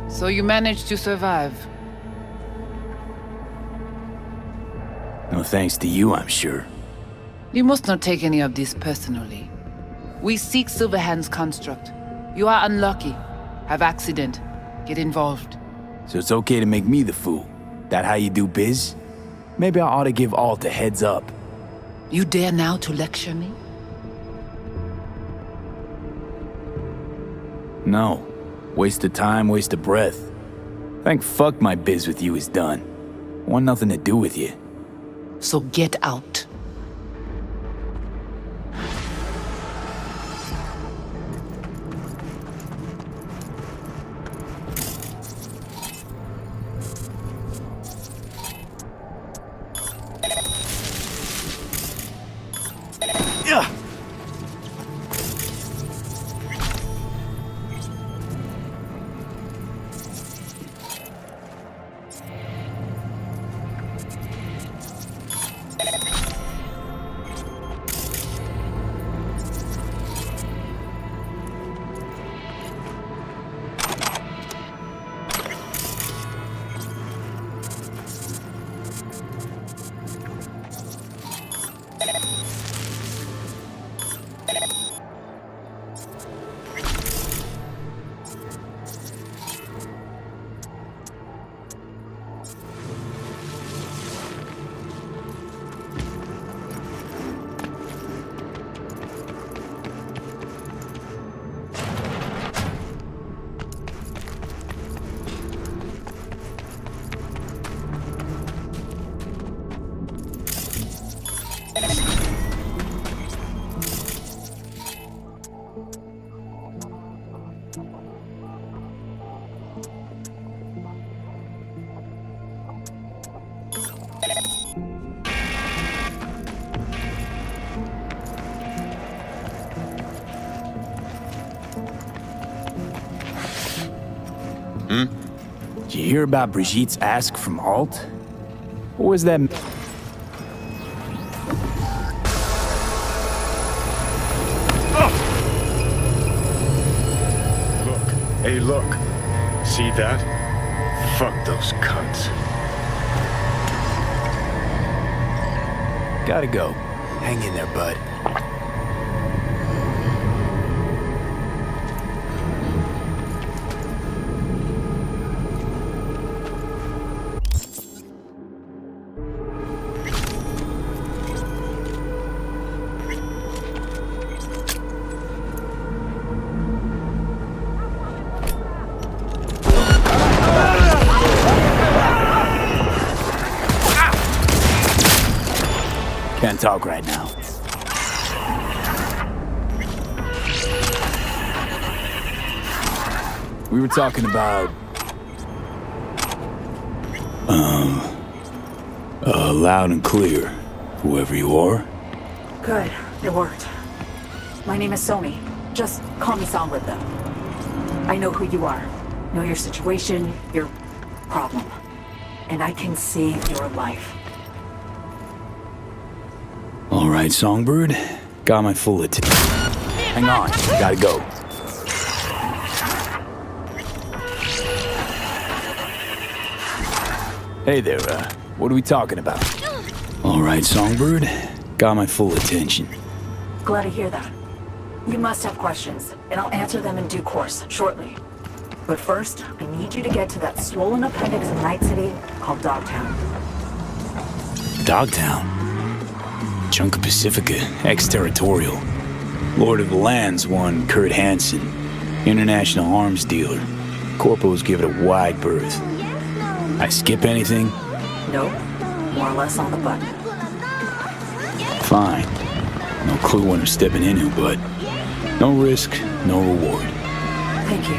So you managed to survive. No thanks to you, I'm sure. You must not take any of this personally. We seek Silverhand's construct. You are unlucky. Have accident. Get involved. So it's okay to make me the fool? That how you do biz? Maybe I ought to give Alt a heads up. You dare now to lecture me? No. Waste of time, waste of breath. Thank fuck my biz with you is done. Want nothing to do with you. So get out. Did you hear about Brigitte's ask from Alt? What was that? Look. Hey, look. See that? Fuck those cunts. Gotta go. Hang in there, bud. Can't talk right now. We were talking about... loud and clear, whoever you are. Good. It worked. My name is Somi. Just call me Songbird, though. I know who you are. Know your situation, your problem. And I can save your life. All right, Songbird. Got my full attention. Hang on, gotta go. Hey there, what are we talking about? All right, Songbird. Got my full attention. Glad to hear that. You must have questions, and I'll answer them in due course, shortly. But first, I need you to get to that swollen appendix of Night City called Dogtown. Dogtown? Chunk of Pacifica, ex-territorial. Lord of the Lands, one Kurt Hansen. International arms dealer. Corpos give it a wide berth. I skip anything? Nope. More or less on the button. Fine. No clue what I'm stepping into, but no risk, no reward. Thank you.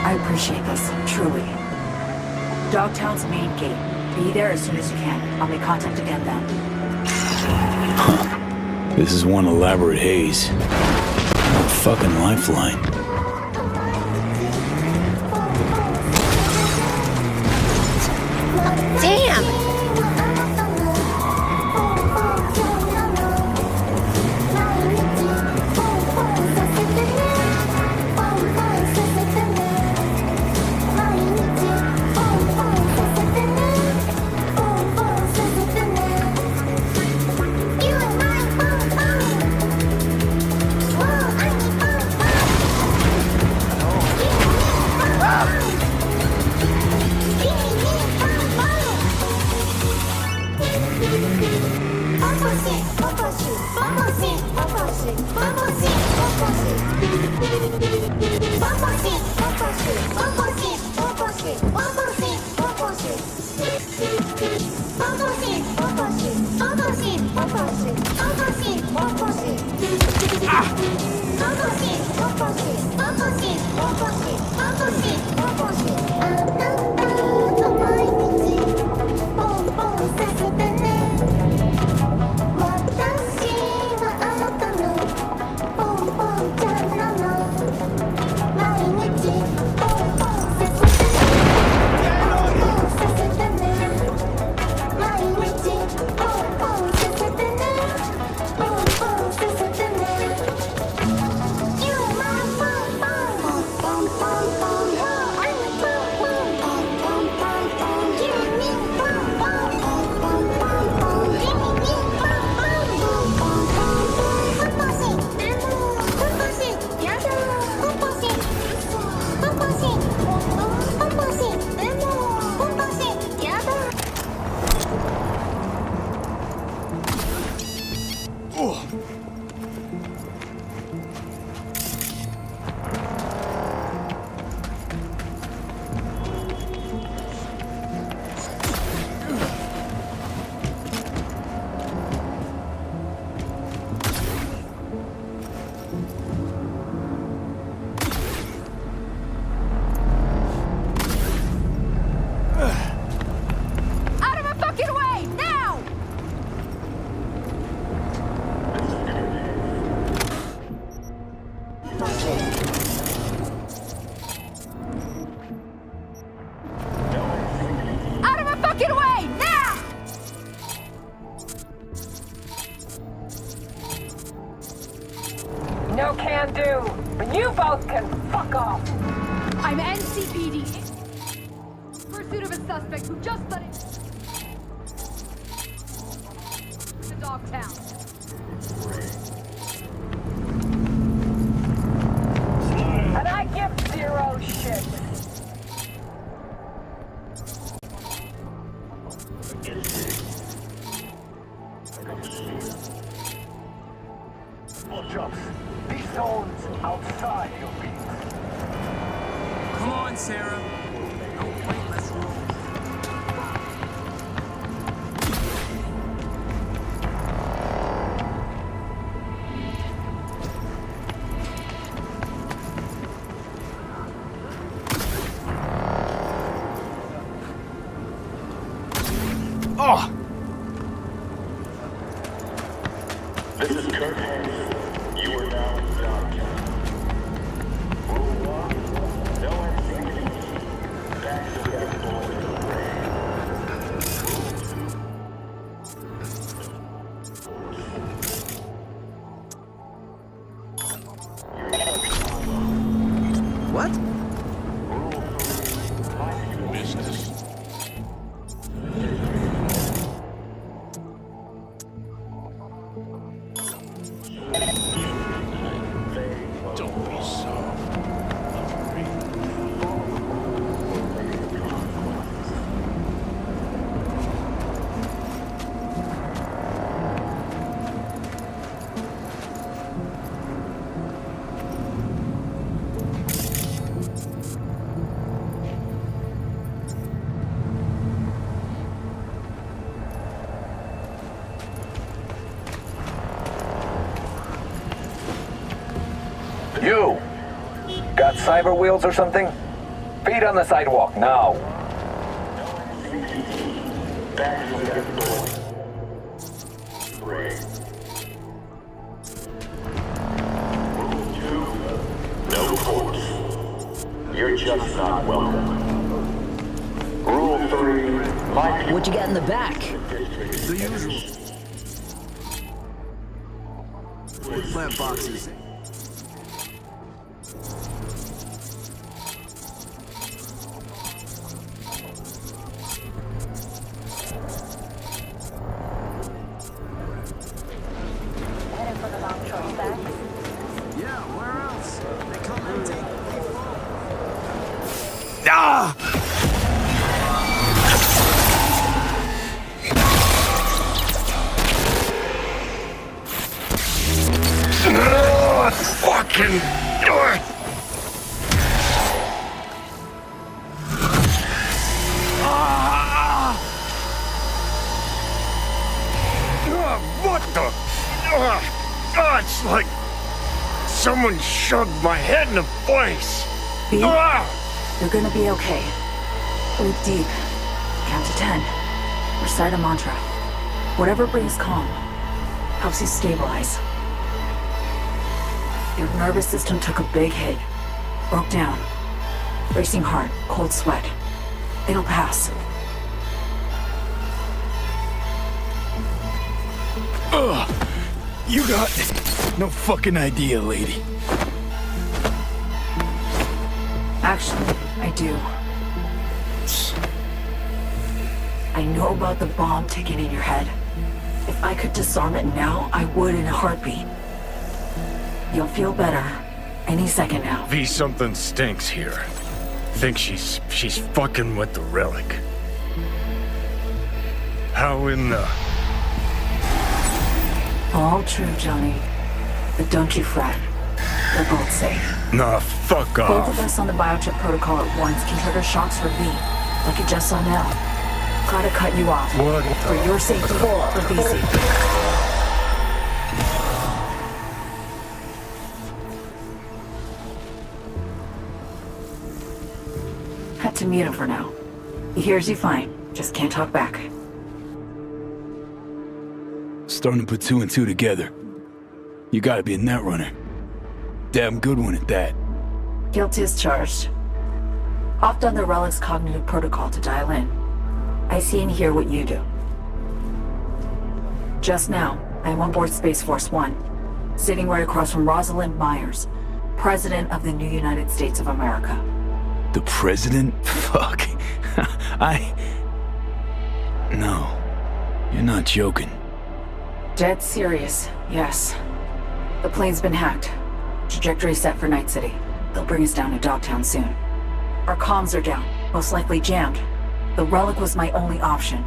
I appreciate this, truly. Dogtown's main gate. Be there as soon as you can. I'll make contact again then. Huh. This is one elaborate haze. No fucking lifeline. Damn! Fuck off! I'm NCPD. Pursuit of a suspect who just let it. The Dogtown. And I give zero shit. Jumps. These zones outside your beats. Come on, Sarah. Don't fight, let's roll. Oh! This is Kurt Hansen. You are now in Dogtown. Rule 1, no MCP. Back to the boys. What? Business. Don't be so. You! Got cyber wheels or something? Feet on the sidewalk, now! No force. You're just not welcome. Rule 3, my What you got in the back? The usual. Plant boxes. Yeah, where else? They come and take Ah! Fucking. What the? It's like someone shoved my head in a place. B, Ah! you're gonna be okay. Breathe deep. Count to 10. Recite a mantra. Whatever brings calm. Helps you stabilize. Your nervous system took a big hit. Broke down. Racing heart, cold sweat. It'll pass. You got no fucking idea, lady. Actually, I do. I know about the bomb ticking in your head. If I could disarm it now, I would in a heartbeat. You'll feel better any second now. V, something stinks here. Think she's fucking with the relic. How in the... All true, Johnny. But don't you fret. We're both safe. Nah, fuck Both off. of us on the biochip protocol at once can trigger shocks for V, like you just saw now. Gotta cut you off. What For your safety, for V's safety. Had to mute him for now. He hears you fine, just can't talk back. Starting to put two and two together. You gotta be a net runner. Damn good one at that. Guilt is charged. Hopped on the Relic's cognitive protocol to dial in. I see and hear what you do. Just now, I'm on board Space Force 1, sitting right across from Rosalind Myers. President of the new United States of America. The president? Fuck. No. You're not joking. Dead serious, yes. The plane's been hacked. Trajectory set for Night City. They'll bring us down to Dogtown soon. Our comms are down, most likely jammed. The relic was my only option.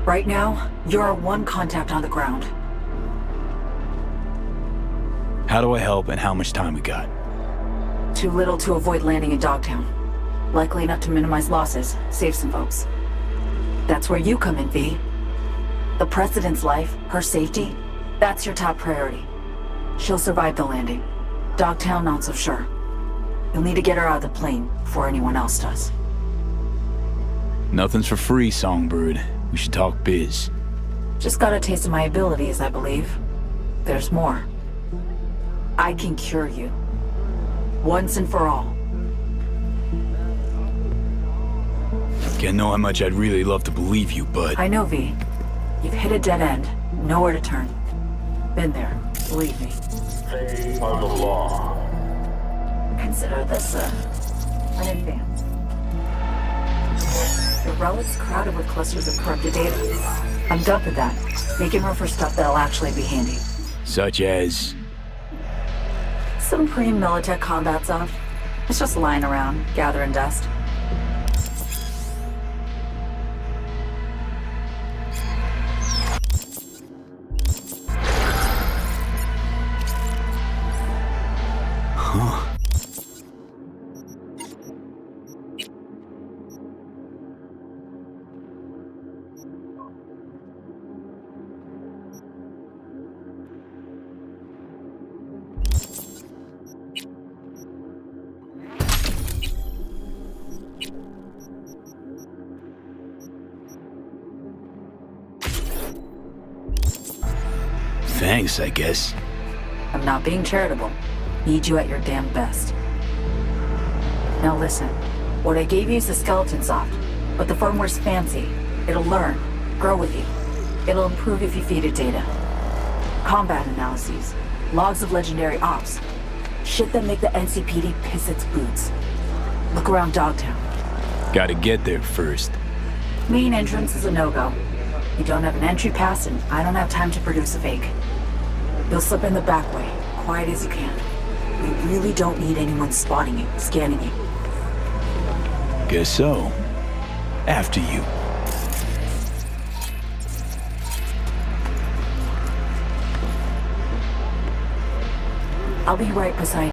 Right now, you're our one contact on the ground. How do I help and how much time we got? Too little to avoid landing in Dogtown. Likely enough to minimize losses, save some folks. That's where you come in, V. The President's life, her safety, that's your top priority. She'll survive the landing. Dogtown, not so sure. You'll need to get her out of the plane before anyone else does. Nothing's for free, Songbird. We should talk biz. Just got a taste of my abilities, I believe. There's more. I can cure you. Once and for all. Can't know how much I'd really love to believe you, but... I know, V. You've hit a dead end. Nowhere to turn. Been there. Believe me. Stay on the law. Consider this, an advance. The relic's crowded with clusters of corrupted data. I'm done with that. Making room for stuff that'll actually be handy. Such as... Some pre-Militech combat stuff. It's just lying around, gathering dust. Huh. Thanks, I guess. I'm not being charitable. Need you at your damn best. Now listen, what I gave you is the skeleton soft, but the firmware's fancy. It'll learn, grow with you. It'll improve if you feed it data. Combat analyses, logs of legendary ops. Shit that make the NCPD piss its boots. Look around Dogtown. Gotta get there first. Main entrance is a no-go. You don't have an entry pass, and I don't have time to produce a fake. You'll slip in the back way, quiet as you can. We really don't need anyone spotting you, scanning you. Guess so. After you. I'll be right beside you.